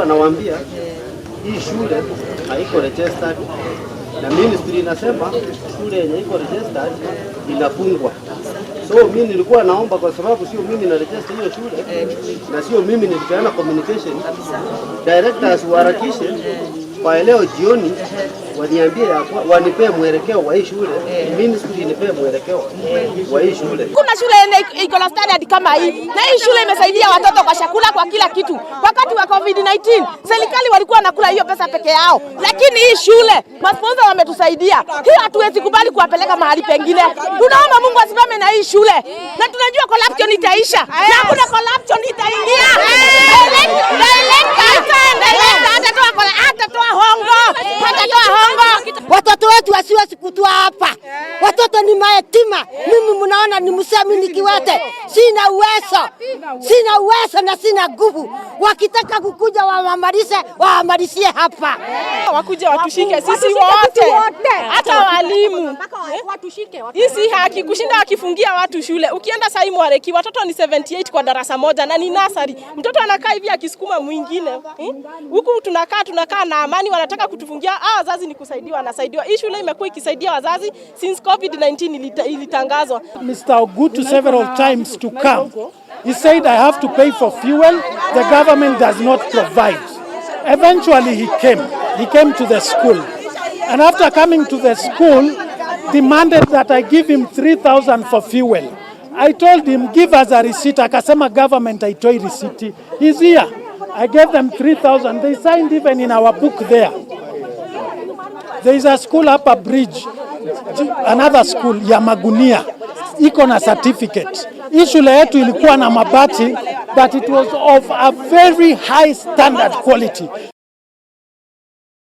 Nawaambia hii shule haiko registered na ministry inasema shule yenye iko registered inafungwa. So mimi nilikuwa naomba, kwa sababu sio mimi na register hiyo shule na sio mimi nilipeana communication, directors waharakishe kwa leo jioni waniambie wanipee mwelekeo wa hii shule, ministry inipee mwelekeo wa hii shule. Kuna shule iko na standard kama hii, na hii shule imesaidia watoto kwa chakula, kwa kila kitu. Wakati wa COVID-19 serikali walikuwa nakula hiyo pesa peke yao, lakini hii shule masponsor wametusaidia. Hii hatuwezi kubali kuwapeleka mahali pengine. Tunaomba Mungu asimame na hii shule, na tunajua corruption itaisha, na kuna corruption itaingia. Watoto wetu wasiwezi kutua hapa. Watoto ni mayatima. Mimi mnaona ni msemi kiwete. Sina uwezo na sina nguvu. Wakitaka kukuja waamalizie hapa. Wakuja watushike sisi wote. Hata walimu. Hii haki kushinda wakifungia watu shule. Ukienda sasa Mwareki watoto ni 78 kwa darasa moja na ni nursery. Mtoto anakaa hivi akisukuma mwingine. Huku tunakaa na amani, wanataka kutufungia. Wazazi ni kusaidiwa, wanasaidiwa. Hii shule imekuwa ikisaidia wazazi since COVID-19 ilitangazwa. Mr. Ogutu several times to come. He said I have to pay for fuel. The government does not provide. Eventually he came to the school. And after coming to the school, demanded that I give him 3,000 for fuel. I told him, give us a receipt. Akasema government haitoi receipt. He's here. I gave them 3,000. They signed even in our book there. There is a school up a bridge, another school ya Magunia, iko na certificate. Hii shule yetu ilikuwa na mabati, but it was of a very high standard quality.